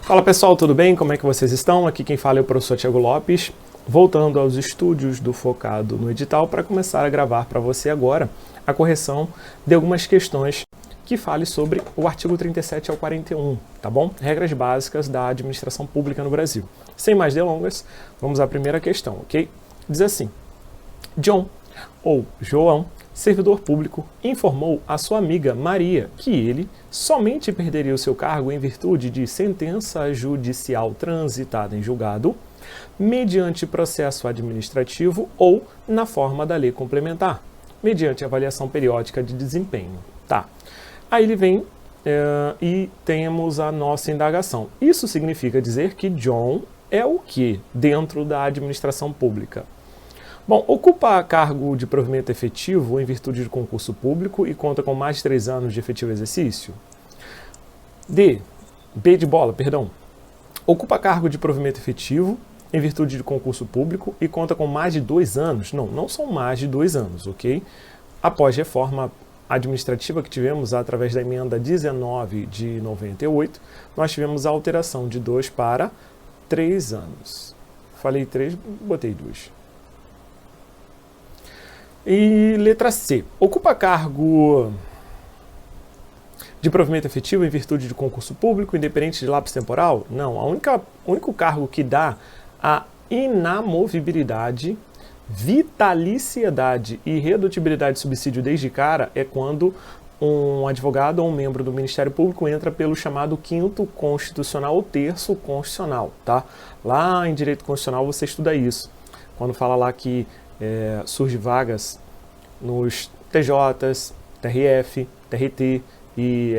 Fala pessoal, tudo bem? Como é que vocês estão? Aqui quem fala é o professor Thiago Lopes, voltando aos estúdios do Focado no Edital para começar a gravar para você agora a correção de algumas questões que fale sobre o artigo 37 ao 41, tá bom? Regras básicas da administração pública no Brasil. Sem mais delongas, vamos à primeira questão, ok? Diz assim: John, ou João, servidor público, informou a sua amiga Maria que ele somente perderia o seu cargo em virtude de sentença judicial transitada em julgado, mediante processo administrativo ou na forma da lei complementar, mediante avaliação periódica de desempenho. Tá. Aí ele vem e temos a nossa indagação. Isso significa dizer que John é o que dentro da administração pública? Bom, ocupa cargo de provimento efetivo em virtude de concurso público e conta com mais de 3 anos de efetivo exercício? B de bola, perdão. Ocupa cargo de provimento efetivo em virtude de concurso público e conta com mais de 2 anos? Não são mais de 2 anos, ok? Após reforma administrativa que tivemos através da emenda 19 de 98, nós tivemos a alteração de 2 para 3 anos. Falei 3, botei 2. E letra C. Ocupa cargo de provimento efetivo em virtude de concurso público, independente de lapso temporal? Não. O único cargo que dá a inamovibilidade, vitaliciedade e redutibilidade de subsídio desde cara é quando um advogado ou um membro do Ministério Público entra pelo chamado 5º constitucional ou 3º constitucional, tá? Lá em Direito Constitucional você estuda isso. Quando fala lá que surge vagas nos TJs, TRF, TRT e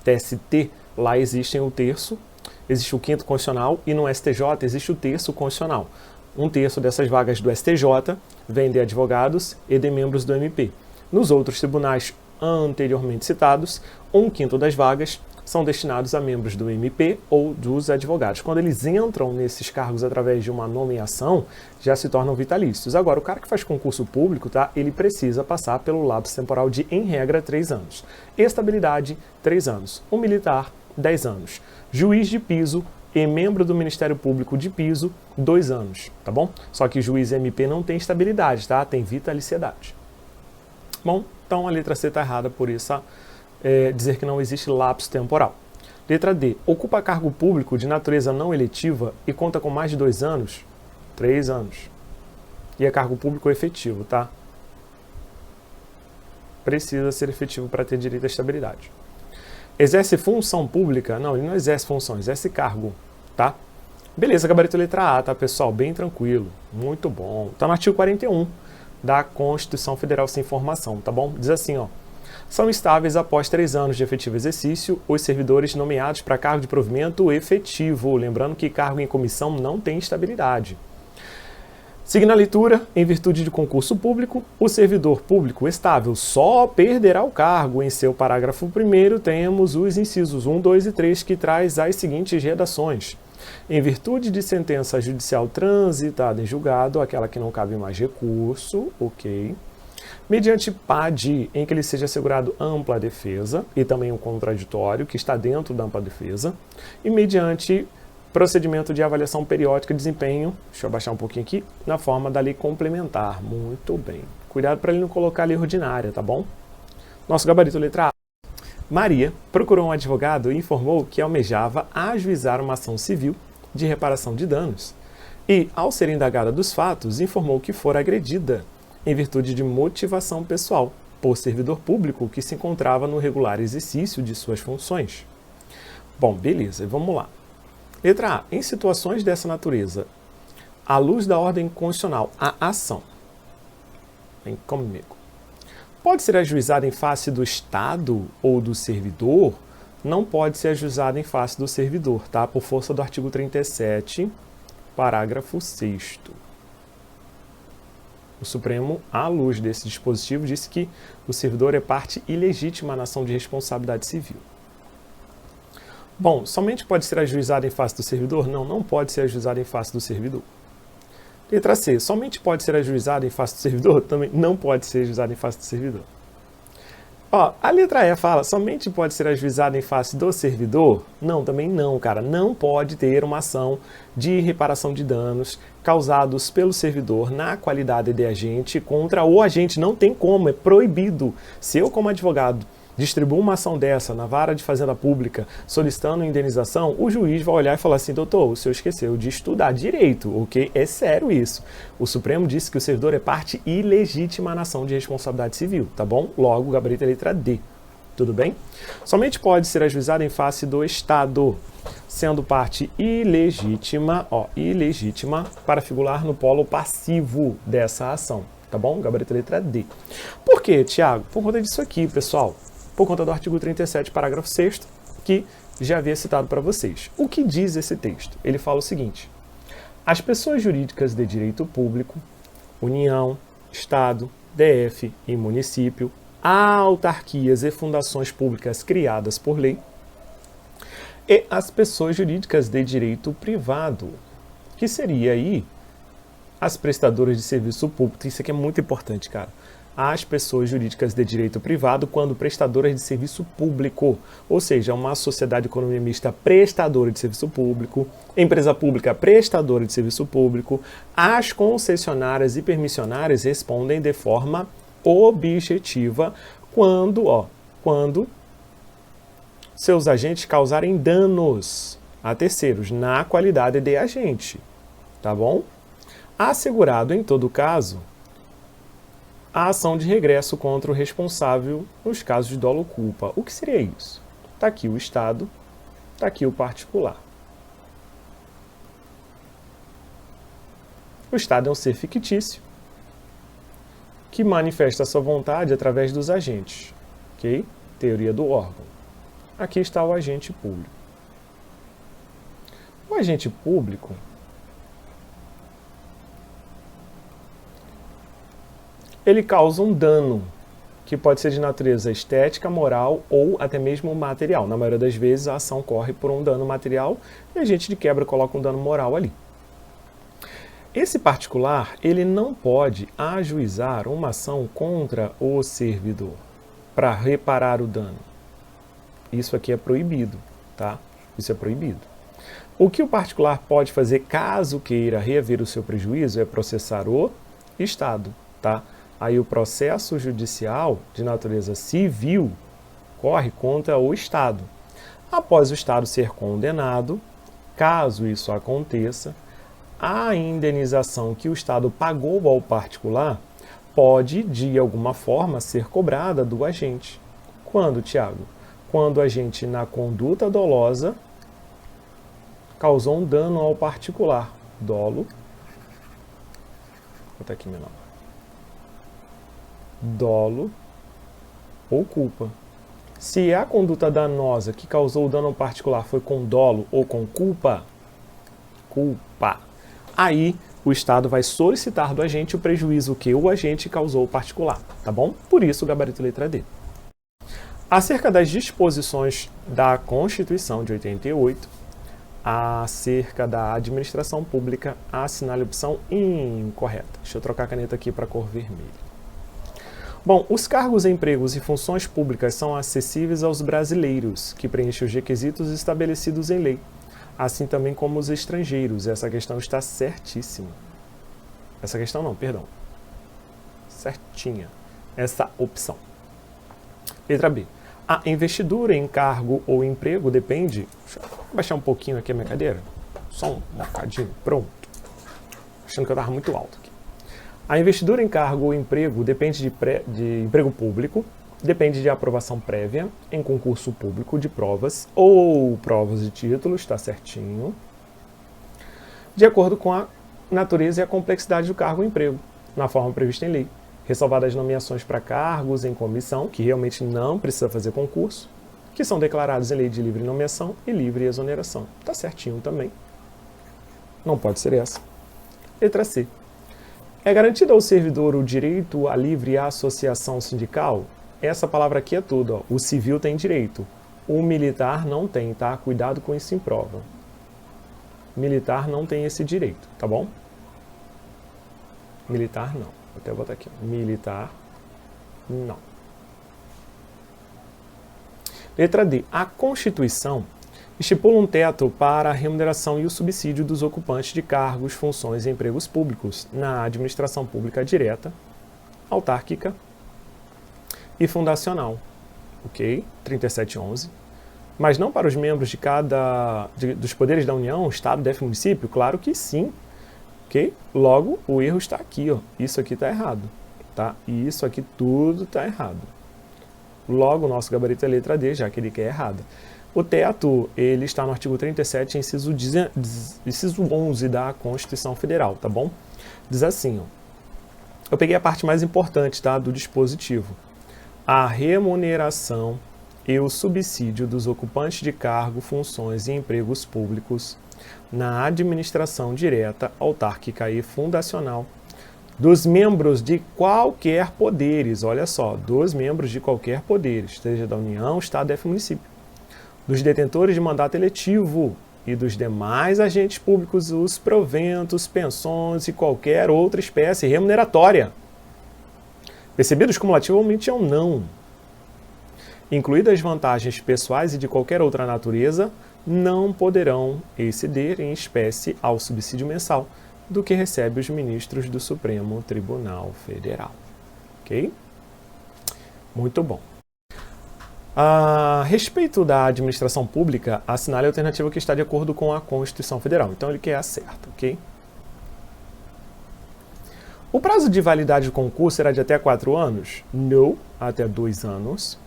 TST, lá existem o 3º, existe o 5º constitucional e no STJ existe o 3º constitucional. 1/3 dessas vagas do STJ vem de advogados e de membros do MP. Nos outros tribunais anteriormente citados, 1/5 das vagas são destinados a membros do MP ou dos advogados. Quando eles entram nesses cargos através de uma nomeação, já se tornam vitalícios. Agora, o cara que faz concurso público, tá, ele precisa passar pelo lapso temporal de, em regra, 3 anos. Estabilidade, 3 anos. Um militar, 10 anos. Juiz de piso e membro do Ministério Público de piso, 2 anos, tá bom? Só que juiz e MP não tem estabilidade, tá? Tem vitaliciedade. Bom, então a letra C está errada por isso. Dizer que não existe lapso temporal. Letra D. Ocupa cargo público de natureza não eletiva e conta com mais de 2 anos? 3 anos. E é cargo público efetivo, tá? Precisa ser efetivo para ter direito à estabilidade. Exerce função pública? Não, ele não exerce função, exerce cargo, tá? Beleza, gabarito letra A, tá, pessoal? Bem tranquilo. Muito bom. Tá no artigo 41 da Constituição Federal sem formação, tá bom? Diz assim, ó. São estáveis após 3 anos de efetivo exercício os servidores nomeados para cargo de provimento efetivo. Lembrando que cargo em comissão não tem estabilidade. Seguindo a leitura, em virtude de concurso público, o servidor público estável só perderá o cargo. Em seu parágrafo 1º, temos os incisos 1, 2 e 3, que traz as seguintes redações. Em virtude de sentença judicial transitada em julgado, aquela que não cabe mais recurso, ok. Mediante PAD, em que lhe seja assegurado ampla defesa, e também um contraditório, que está dentro da ampla defesa, e mediante procedimento de avaliação periódica de desempenho, deixa eu abaixar um pouquinho aqui, na forma da lei complementar. Muito bem. Cuidado para ele não colocar a lei ordinária, tá bom? Nosso gabarito letra A. Maria procurou um advogado e informou que almejava ajuizar uma ação civil de reparação de danos, e, ao ser indagada dos fatos, informou que fora agredida em virtude de motivação pessoal, por servidor público que se encontrava no regular exercício de suas funções. Bom, beleza, vamos lá. Letra A. Em situações dessa natureza, à luz da ordem constitucional, a ação, vem comigo, pode ser ajuizada em face do Estado ou do servidor? Não pode ser ajuizada em face do servidor, tá? Por força do artigo 37, parágrafo 6º. O Supremo, à luz desse dispositivo, disse que o servidor é parte ilegítima na ação de responsabilidade civil. Bom, somente pode ser ajuizado em face do servidor? Não pode ser ajuizado em face do servidor. Letra C. Somente pode ser ajuizado em face do servidor? Também não pode ser ajuizado em face do servidor. Ó, a letra E fala, somente pode ser ajuizado em face do servidor? Não, também não, cara. Não pode ter uma ação de reparação de danos causados pelo servidor na qualidade de agente contra o agente. Não tem como, é proibido. Se eu, como advogado, distribuo uma ação dessa na vara de fazenda pública solicitando indenização, o juiz vai olhar e falar assim, doutor, o senhor esqueceu de estudar direito, ok? É sério isso. O Supremo disse que o servidor é parte ilegítima na ação de responsabilidade civil, tá bom? Logo, o gabarito é letra D. Tudo bem? Somente pode ser ajuizado em face do Estado, sendo parte ilegítima, ilegítima para figurar no polo passivo dessa ação, tá bom? Gabarito é letra D. Por quê, Tiago? Por conta disso aqui, pessoal. Por conta do artigo 37, parágrafo 6º, que já havia citado para vocês. O que diz esse texto? Ele fala o seguinte: as pessoas jurídicas de direito público, União, Estado, DF e município, autarquias e fundações públicas criadas por lei, e as pessoas jurídicas de direito privado, que seria aí as prestadoras de serviço público. Isso aqui é muito importante, cara. As pessoas jurídicas de direito privado quando prestadoras de serviço público, ou seja, uma sociedade de economia mista prestadora de serviço público, empresa pública prestadora de serviço público, as concessionárias e permissionárias respondem de forma objetiva quando seus agentes causarem danos a terceiros na qualidade de agente, tá bom? Assegurado, em todo caso, a ação de regresso contra o responsável nos casos de dolo ou culpa. O que seria isso? Está aqui o Estado, está aqui o particular. O Estado é um ser fictício que manifesta sua vontade através dos agentes. Ok? Teoria do órgão. Aqui está o agente público. O agente público ele causa um dano, que pode ser de natureza estética, moral ou até mesmo material. Na maioria das vezes a ação corre por um dano material e a gente de quebra coloca um dano moral ali. Esse particular, ele não pode ajuizar uma ação contra o servidor para reparar o dano. Isso aqui é proibido, tá? Isso é proibido. O que o particular pode fazer caso queira reaver o seu prejuízo é processar o Estado, tá? Aí o processo judicial de natureza civil corre contra o Estado. Após o Estado ser condenado, caso isso aconteça, a indenização que o Estado pagou ao particular pode, de alguma forma, ser cobrada do agente. Quando, Tiago? Quando o agente, na conduta dolosa, causou um dano ao particular. Dolo. Vou botar aqui menor. Dolo ou culpa. Se a conduta danosa que causou o dano ao particular foi com dolo ou com culpa, aí o Estado vai solicitar do agente o prejuízo que o agente causou ao particular, tá bom? Por isso o gabarito letra D. Acerca das disposições da Constituição de 88, acerca da administração pública, assinale a opção incorreta. Deixa eu trocar a caneta aqui para a cor vermelha. Bom, os cargos, empregos e funções públicas são acessíveis aos brasileiros, que preenchem os requisitos estabelecidos em lei, assim também como os estrangeiros. Essa questão está certíssima. Essa questão não, perdão. Certinha. Essa opção. Letra B. A investidura em cargo ou emprego depende... Deixa eu baixar um pouquinho aqui a minha cadeira. Só um bocadinho. Pronto. Achando que eu estava muito alto aqui. A investidura em cargo ou emprego depende de emprego público, depende de aprovação prévia em concurso público de provas ou provas de título, está certinho, de acordo com a natureza e a complexidade do cargo ou emprego, na forma prevista em lei, ressalvadas as nomeações para cargos em comissão, que realmente não precisa fazer concurso, que são declarados em lei de livre nomeação e livre exoneração. Está certinho também. Não pode ser essa. Letra C. É garantido ao servidor o direito à livre associação sindical? Essa palavra aqui é tudo. Ó. O civil tem direito. O militar não tem, tá? Cuidado com isso em prova. Militar não tem esse direito, tá bom? Militar não. Vou até botar aqui. Militar não. Letra D. A Constituição estipula um teto para a remuneração e o subsídio dos ocupantes de cargos, funções e empregos públicos na administração pública direta, autárquica e fundacional. Ok? 3711. Mas não para os membros dos poderes da União, Estado, DF e município? Claro que sim. Ok? Logo, o erro está aqui. Ó. Isso aqui está errado. Tá? E isso aqui tudo está errado. Logo, o nosso gabarito é letra D, já que ele quer errado. O teto, ele está no artigo 37, inciso 11 da Constituição Federal, tá bom? Diz assim, ó. Eu peguei a parte mais importante, tá, do dispositivo. A remuneração e o subsídio dos ocupantes de cargo, funções e empregos públicos na administração direta, autárquica e fundacional dos membros de qualquer poderes, olha só, dos membros de qualquer poderes, seja da União, Estado, DF, município, dos detentores de mandato eletivo e dos demais agentes públicos, os proventos, pensões e qualquer outra espécie remuneratória, percebidos cumulativamente ou não, incluídas vantagens pessoais e de qualquer outra natureza, não poderão exceder em espécie ao subsídio mensal do que recebe os ministros do Supremo Tribunal Federal. Ok? Muito bom. A respeito da administração pública, assinale a alternativa que está de acordo com a Constituição Federal. Então, ele quer a certa, ok? O prazo de validade do concurso será de até 4 anos? Não, até 2 anos.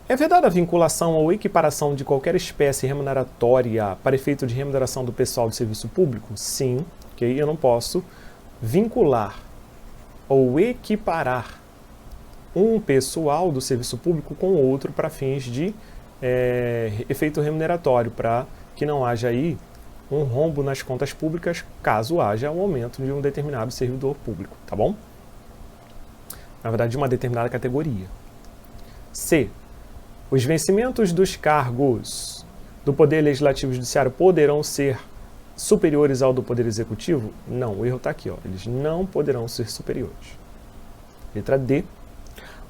É vedada a vinculação ou equiparação de qualquer espécie remuneratória para efeito de remuneração do pessoal do serviço público? Sim, ok? Eu não posso vincular ou equiparar um pessoal do serviço público com outro para fins de efeito remuneratório, para que não haja aí um rombo nas contas públicas, caso haja um aumento de um determinado servidor público, tá bom? Na verdade, de uma determinada categoria. C. Os vencimentos dos cargos do Poder Legislativo e Judiciário poderão ser superiores ao do Poder Executivo? Não, o erro está aqui, ó. Eles não poderão ser superiores. Letra D.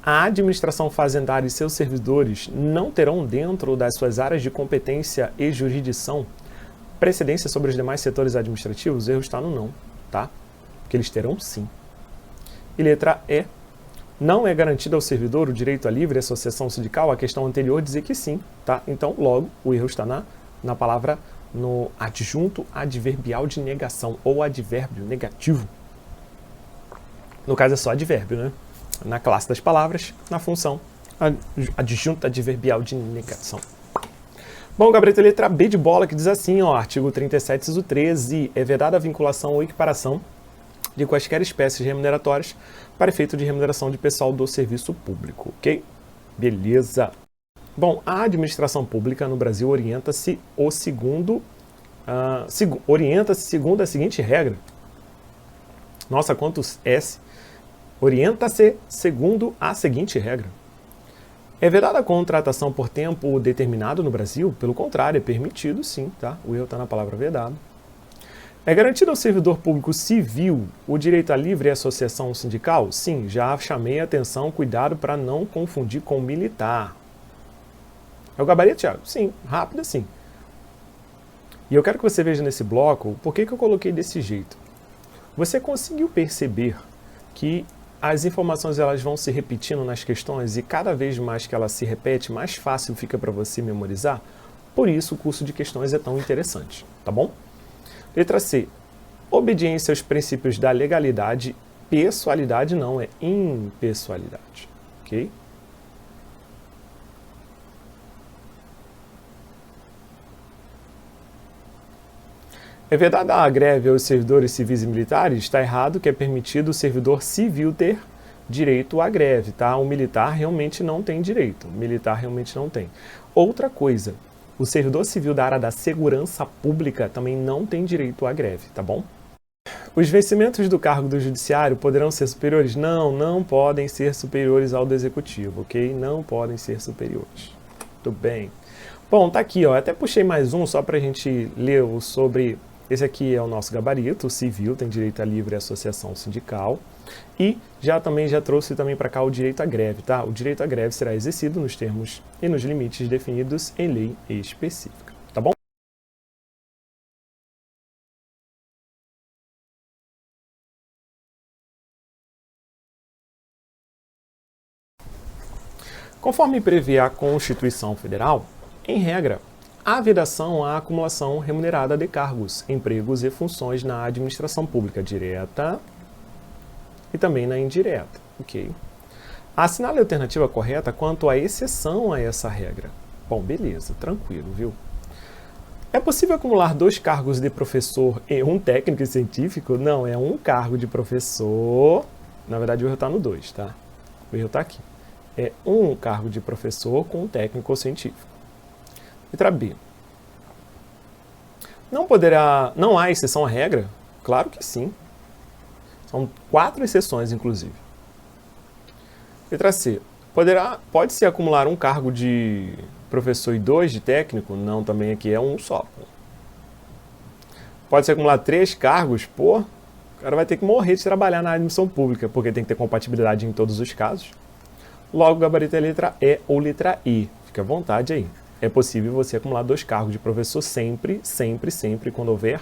A administração fazendária e seus servidores não terão, dentro das suas áreas de competência e jurisdição, precedência sobre os demais setores administrativos? O erro está no não, tá? Porque eles terão sim. E letra E. Não é garantido ao servidor o direito à livre associação sindical? A questão anterior dizia que sim, tá? Então, logo, o erro está na palavra, no adjunto adverbial de negação, ou advérbio negativo. No caso, é só advérbio, né? Na classe das palavras, na função adjunto adverbial de negação. Bom, gabarito letra B de bola, que diz assim, ó, artigo 37, inciso 13, é vedada a vinculação ou equiparação de quaisquer espécies remuneratórias para efeito de remuneração de pessoal do serviço público, ok? Beleza. Bom, a administração pública no Brasil orienta-se segundo a seguinte regra. Nossa, quantos S? Orienta-se segundo a seguinte regra. É vedada a contratação por tempo determinado no Brasil? Pelo contrário, é permitido sim, tá? O erro está na palavra vedado. É garantido ao servidor público civil o direito à livre associação sindical? Sim, já chamei a atenção, cuidado para não confundir com militar. É o gabarito, Thiago? Sim, rápido assim. E eu quero que você veja nesse bloco por que eu coloquei desse jeito. Você conseguiu perceber que as informações elas vão se repetindo nas questões e cada vez mais que ela se repete, mais fácil fica para você memorizar? Por isso o curso de questões é tão interessante, tá bom? Letra C. Obediência aos princípios da legalidade, pessoalidade não, é impessoalidade, ok? É vedada a greve aos servidores civis e militares? Está errado, que é permitido o servidor civil ter direito à greve, tá? O militar realmente não tem direito, o militar realmente não tem. Outra coisa, o servidor civil da área da segurança pública também não tem direito à greve, tá bom? Os vencimentos do cargo do judiciário poderão ser superiores? Não, não podem ser superiores ao do executivo, ok? Não podem ser superiores. Tudo bem. Bom, tá aqui, ó. Até puxei mais um só pra gente ler sobre Esse aqui é o nosso gabarito civil, tem direito à livre associação sindical. E também já trouxe também para cá o direito à greve, tá? O direito à greve será exercido nos termos e nos limites definidos em lei específica, tá bom? Conforme prevê a Constituição Federal, em regra, há vedação à acumulação remunerada de cargos, empregos e funções na administração pública direta e também na indireta, ok? Assinale a alternativa correta quanto à exceção a essa regra. Bom, beleza, tranquilo, viu? É possível acumular 2 cargos de professor e um técnico científico? Não, é um cargo de professor. Na verdade, o erro está no 2, tá? O erro está aqui. É um cargo de professor com um técnico científico. Letra B. Não há exceção à regra? Claro que sim. São 4 exceções, inclusive. Letra C. Pode-se acumular um cargo de professor e 2 de técnico? Não, também aqui é um só. Pode-se acumular 3 cargos? Pô, o cara vai ter que morrer de trabalhar na admissão pública, porque tem que ter compatibilidade em todos os casos. Logo, o gabarito é letra E ou letra I. Fique à vontade aí. É possível você acumular 2 cargos de professor sempre, quando houver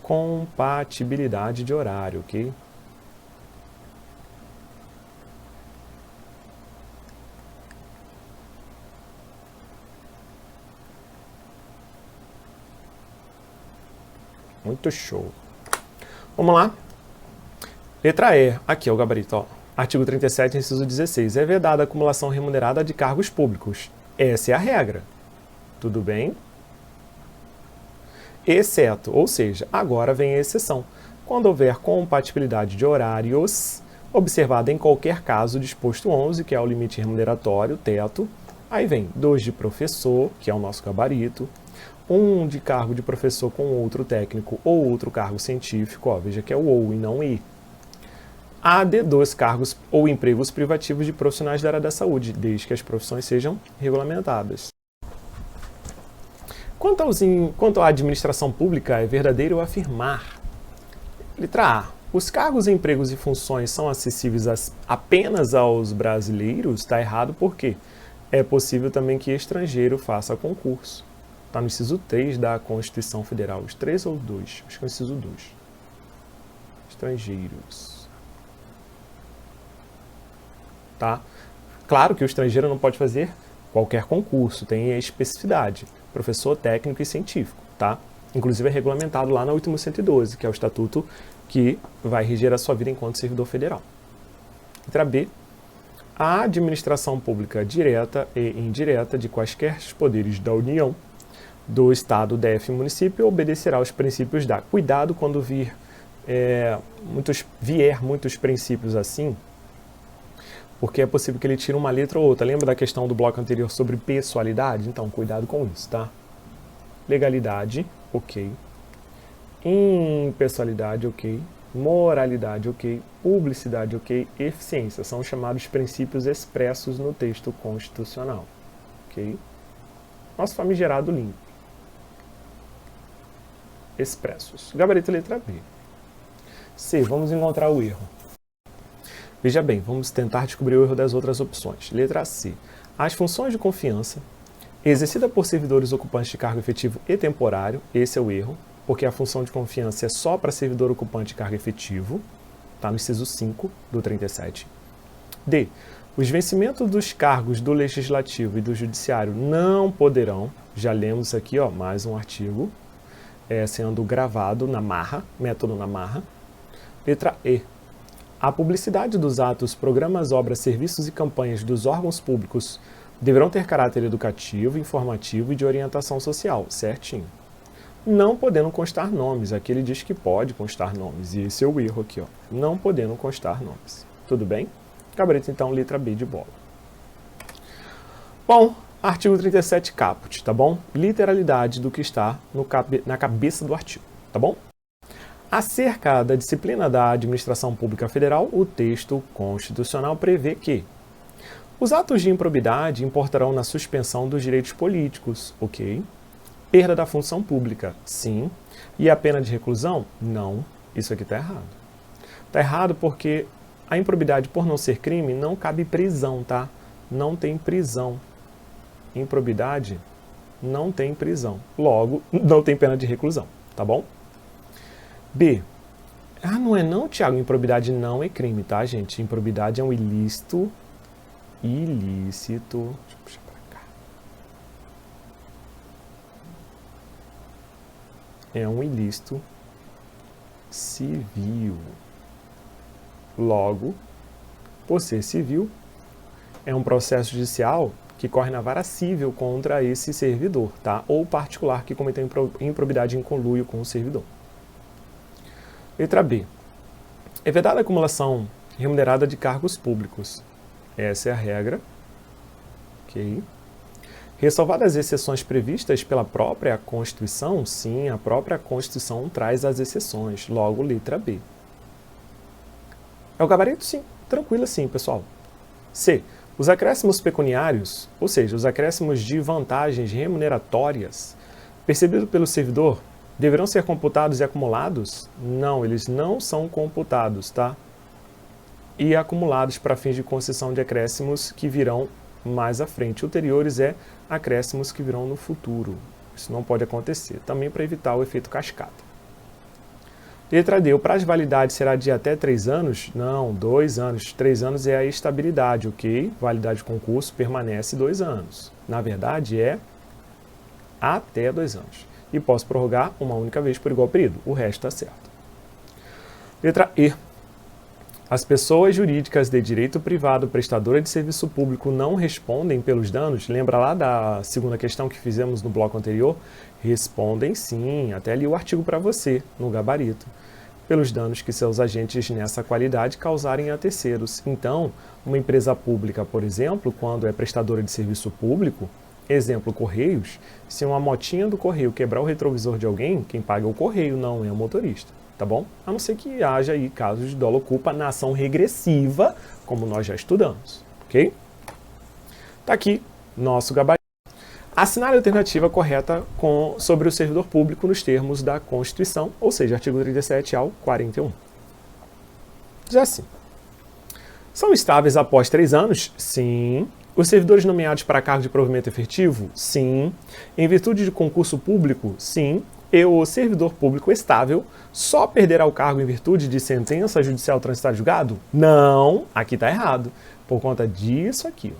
compatibilidade de horário, ok? Muito show. Vamos lá. Letra E. Aqui é o gabarito, ó. Artigo 37, inciso 16. É vedada a acumulação remunerada de cargos públicos. Essa é a regra. Tudo bem? Exceto, ou seja, agora vem a exceção. Quando houver compatibilidade de horários, observada em qualquer caso disposto 11, que é o limite remuneratório, teto. Aí vem 2 de professor, que é o nosso gabarito. 1 de cargo de professor com outro técnico ou outro cargo científico. Ó, veja que é o ou e não i. Há de 2 cargos ou empregos privativos de profissionais da área da saúde, desde que as profissões sejam regulamentadas. Quanto à administração pública, é verdadeiro afirmar. Letra A. Os cargos, empregos e funções são acessíveis apenas aos brasileiros? Está errado porque é possível também que estrangeiro faça concurso. Está no inciso 3 da Constituição Federal. Os 3 ou 2? Acho que é o inciso 2. Estrangeiros. Tá? Claro que o estrangeiro não pode fazer qualquer concurso, tem a especificidade, professor, técnico e científico, tá? Inclusive é regulamentado lá na 8.112, que é o estatuto que vai reger a sua vida enquanto servidor federal. Letra B. A administração pública direta e indireta de quaisquer poderes da União, do Estado, DF e município obedecerá aos princípios da... Cuidado quando vier muitos princípios assim, porque é possível que ele tire uma letra ou outra. Lembra da questão do bloco anterior sobre pessoalidade? Então, cuidado com isso, tá? Legalidade, ok. Impessoalidade, ok. Moralidade, ok. Publicidade, ok. Eficiência, são os chamados princípios expressos no texto constitucional, ok? Nosso famigerado limpo. Expressos. Gabarito letra B. C, vamos encontrar o erro. Veja bem, vamos tentar descobrir o erro das outras opções. Letra C. As funções de confiança exercida por servidores ocupantes de cargo efetivo e temporário, esse é o erro, porque a função de confiança é só para servidor ocupante de cargo efetivo, está no inciso 5 do 37. D. Os vencimentos dos cargos do Legislativo e do Judiciário não poderão, já lemos aqui, ó, mais um artigo, sendo gravado na marra, método na marra. Letra E. A publicidade dos atos, programas, obras, serviços e campanhas dos órgãos públicos deverão ter caráter educativo, informativo e de orientação social, certinho. Não podendo constar nomes, aqui ele diz que pode constar nomes, e esse é o erro aqui, ó, não podendo constar nomes. Tudo bem? Gabarito, então, letra B de bola. Bom, artigo 37 caput, tá bom? Literalidade do que está na cabeça do artigo, tá bom? Acerca da disciplina da administração pública federal, o texto constitucional prevê que os atos de improbidade importarão na suspensão dos direitos políticos, ok? Perda da função pública, sim. E a pena de reclusão? Não. Isso aqui está errado. Está errado porque a improbidade, por não ser crime, não cabe prisão, tá? Não tem prisão. Improbidade não tem prisão. Logo, não tem pena de reclusão, tá bom? B. Ah, não é não, Tiago? Improbidade não é crime, tá, gente? Improbidade é um ilícito. Ilícito. Deixa eu puxar pra cá. É um ilícito civil. Logo, por ser civil, é um processo judicial que corre na vara civil contra esse servidor, tá? Ou particular que cometeu improbidade em conluio com o servidor. Letra B. É vedada a acumulação remunerada de cargos públicos. Essa é a regra. Ok. Ressalvadas as exceções previstas pela própria Constituição, sim, a própria Constituição traz as exceções. Logo, letra B. É o gabarito? Sim. Tranquilo assim, pessoal. C. Os acréscimos pecuniários, ou seja, os acréscimos de vantagens remuneratórias, percebidos pelo servidor, deverão ser computados e acumulados? Não, eles não são computados, tá? E acumulados para fins de concessão de acréscimos que virão mais à frente. Ulteriores é acréscimos que virão no futuro. Isso não pode acontecer. Também para evitar o efeito cascata. Letra D. O prazo de validade será de até 3 anos? Não, 2 anos. 3 anos é a estabilidade, ok? Validade de concurso permanece 2 anos. Na verdade, é até 2 anos. E posso prorrogar uma única vez por igual período. O resto está certo. Letra E. As pessoas jurídicas de direito privado prestadora de serviço público não respondem pelos danos? Lembra lá da segunda questão que fizemos no bloco anterior? Respondem sim, até ali o artigo para você, no gabarito, pelos danos que seus agentes nessa qualidade causarem a terceiros. Então, uma empresa pública, por exemplo, quando é prestadora de serviço público, exemplo, Correios, se uma motinha do Correio quebrar o retrovisor de alguém, quem paga é o Correio, não é o motorista. Tá bom? A não ser que haja aí casos de dolo culpa na ação regressiva, como nós já estudamos, ok? Tá aqui nosso gabarito. Assinale a alternativa correta sobre o servidor público nos termos da Constituição, ou seja, artigo 37 ao 41. Já sim. São estáveis após 3 anos? Sim. Os servidores nomeados para cargo de provimento efetivo? Sim. Em virtude de concurso público? Sim. E o servidor público estável só perderá o cargo em virtude de sentença judicial transitada em julgado? Não, aqui está errado. Por conta disso aqui.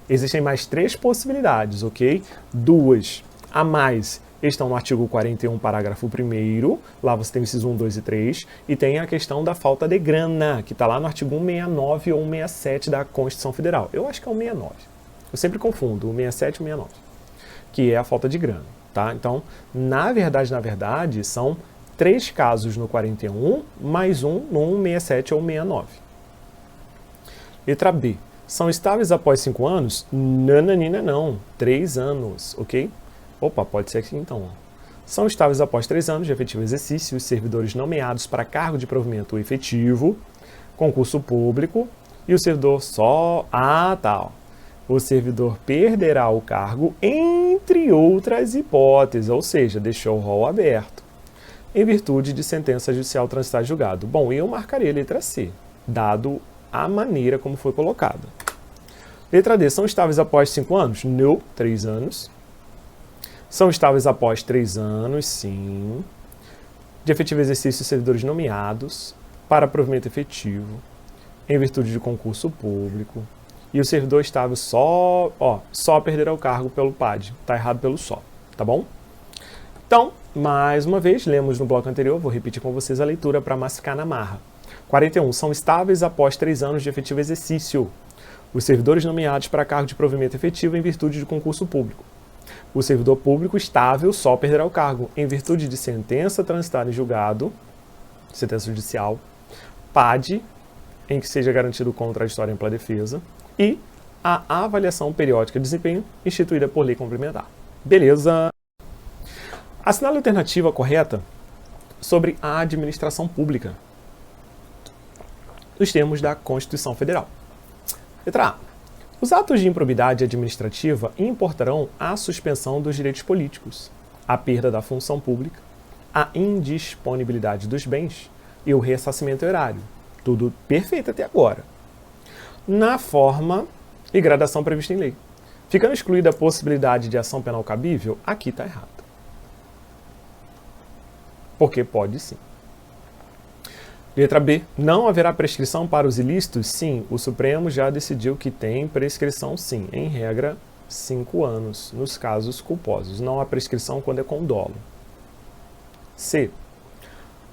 Existem mais 3 possibilidades, ok? 2 a mais estão no artigo 41, parágrafo 1º. Lá você tem o inciso 1, 2 e 3. E tem a questão da falta de grana, que está lá no artigo 169 ou 167 da Constituição Federal. Eu acho que é o 169. Eu sempre confundo o 167 e o 169. Que é a falta de grana. Tá? Então, na verdade, são 3 casos no 41, mais um no 167 ou 169. Letra B. São estáveis após 5 anos? Nananina não. 3 anos, ok? Opa, pode ser aqui então. São estáveis após 3 anos de efetivo exercício os servidores nomeados para cargo de provimento efetivo, concurso público, e o servidor só... Ah, tá. O servidor perderá o cargo, entre outras hipóteses, ou seja, deixou o rol aberto, em virtude de sentença judicial transitada em julgado. Bom, eu marcaria a letra C, dado a maneira como foi colocada. Letra D, são estáveis após 5 anos? Não, 3 anos. São estáveis após 3 anos, sim. De efetivo exercício, servidores nomeados para provimento efetivo, em virtude de concurso público. E o servidor estável só perderá o cargo pelo PAD. Está errado pelo só, tá bom? Então, mais uma vez, lemos no bloco anterior, vou repetir com vocês a leitura para mastigar na marra. 41. São estáveis após 3 anos de efetivo exercício os servidores nomeados para cargo de provimento efetivo em virtude de concurso público. O servidor público estável só perderá o cargo em virtude de sentença transitada em julgado, sentença judicial, PAD, em que seja garantido contraditório em ampla defesa, e a avaliação periódica de desempenho instituída por lei complementar. Beleza? Assinale a alternativa correta sobre a administração pública, nos termos da Constituição Federal. Letra A. Os atos de improbidade administrativa importarão a suspensão dos direitos políticos, a perda da função pública, a indisponibilidade dos bens e o ressarcimento erário. Tudo perfeito até agora. Na forma e gradação prevista em lei. Ficando excluída a possibilidade de ação penal cabível, aqui está errado. Porque pode sim. Letra B. Não haverá prescrição para os ilícitos? Sim, o Supremo já decidiu que tem prescrição sim, em regra 5 anos, nos casos culposos. Não há prescrição quando é com dolo. C.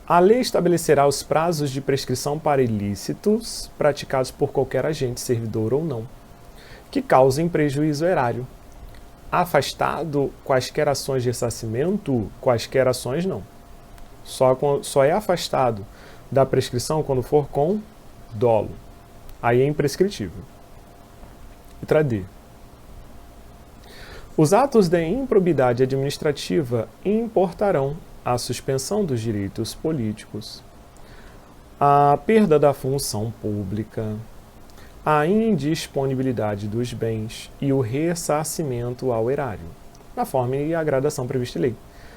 A lei estabelecerá os prazos de prescrição para ilícitos praticados por qualquer agente, servidor ou não, que causem prejuízo erário. Afastado quaisquer ações de ressarcimento, quaisquer ações não. Só é afastado da prescrição quando for com dolo. Aí é imprescritível. Letra D. Os atos de improbidade administrativa importarão a suspensão dos direitos políticos, a perda da função pública, a indisponibilidade dos bens e o ressarcimento ao erário, na forma e a gradação prevista em lei,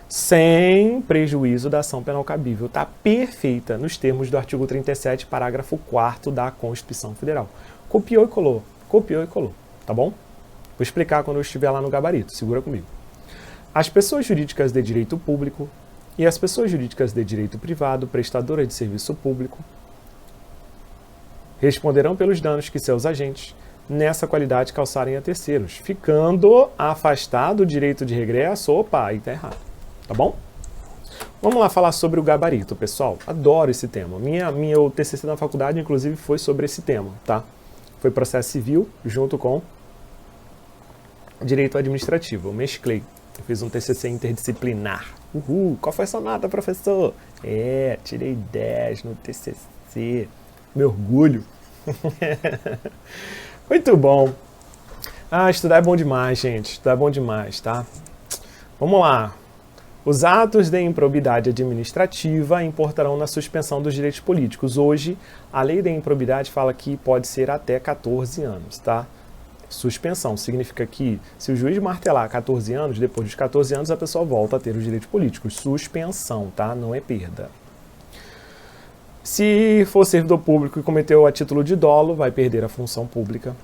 sem prejuízo da ação penal cabível. Está perfeita nos termos do artigo 37, parágrafo 4º da Constituição Federal. Copiou e colou, tá bom? Vou explicar quando eu estiver lá no gabarito, segura comigo. As pessoas jurídicas de direito público e as pessoas jurídicas de direito privado, prestadoras de serviço público, responderão pelos danos que seus agentes, nessa qualidade, causarem a terceiros, ficando afastado o direito de regresso. Opa, aí tá errado, tá bom? Vamos lá falar sobre o gabarito, pessoal. Adoro esse tema. Meu TCC na faculdade, inclusive, foi sobre esse tema, tá? Foi processo civil junto com direito administrativo. Eu mesclei. Eu fiz um TCC interdisciplinar. Uhul! Qual foi a sua nota, professor? Tirei 10 no TCC. Me orgulho. Muito bom. Estudar é bom demais, gente. Estudar é bom demais, tá? Vamos lá. Os atos de improbidade administrativa importarão na suspensão dos direitos políticos. Hoje, a lei da improbidade fala que pode ser até 14 anos, tá? Suspensão significa que, se o juiz martelar 14 anos, depois dos 14 anos a pessoa volta a ter os direitos políticos. Suspensão, tá? Não é perda. Se for servidor público e cometeu a título de dolo, vai perder a função pública.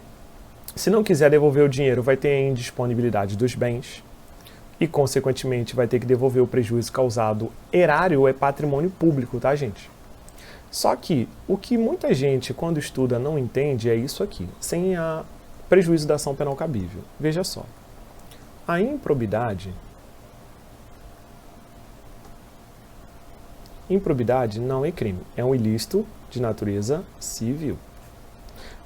Se não quiser devolver o dinheiro, vai ter a indisponibilidade dos bens e, consequentemente, vai ter que devolver o prejuízo causado. Erário é patrimônio público, tá, gente? Só que o que muita gente, quando estuda, não entende é isso aqui, sem a prejuízo da ação penal cabível. Veja só. A improbidade não é crime, é um ilícito de natureza civil.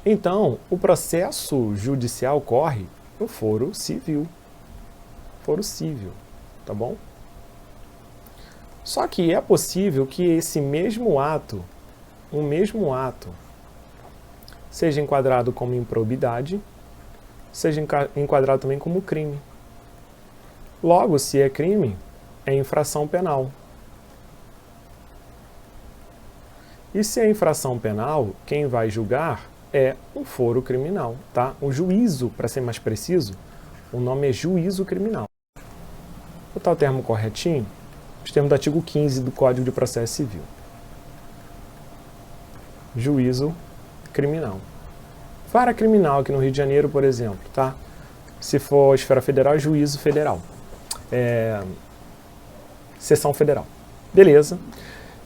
Então, o processo judicial corre no foro civil. Foro civil, tá bom? Só que é possível que esse mesmo ato, seja enquadrado como improbidade, seja enquadrado também como crime. Logo, se é crime, é infração penal. E se é infração penal, quem vai julgar é um foro criminal, tá? O juízo, para ser mais preciso, o nome é juízo criminal. Vou botar o termo corretinho, os termos do artigo 15 do Código de Processo Civil. Juízo criminal. Vara criminal aqui no Rio de Janeiro, por exemplo, tá? Se for esfera federal, é juízo federal. Seção federal. Beleza.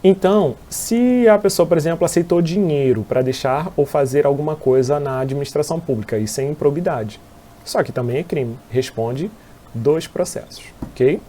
Então, se a pessoa, por exemplo, aceitou dinheiro para deixar ou fazer alguma coisa na administração pública, isso é improbidade. Só que também é crime. Responde 2 processos, ok?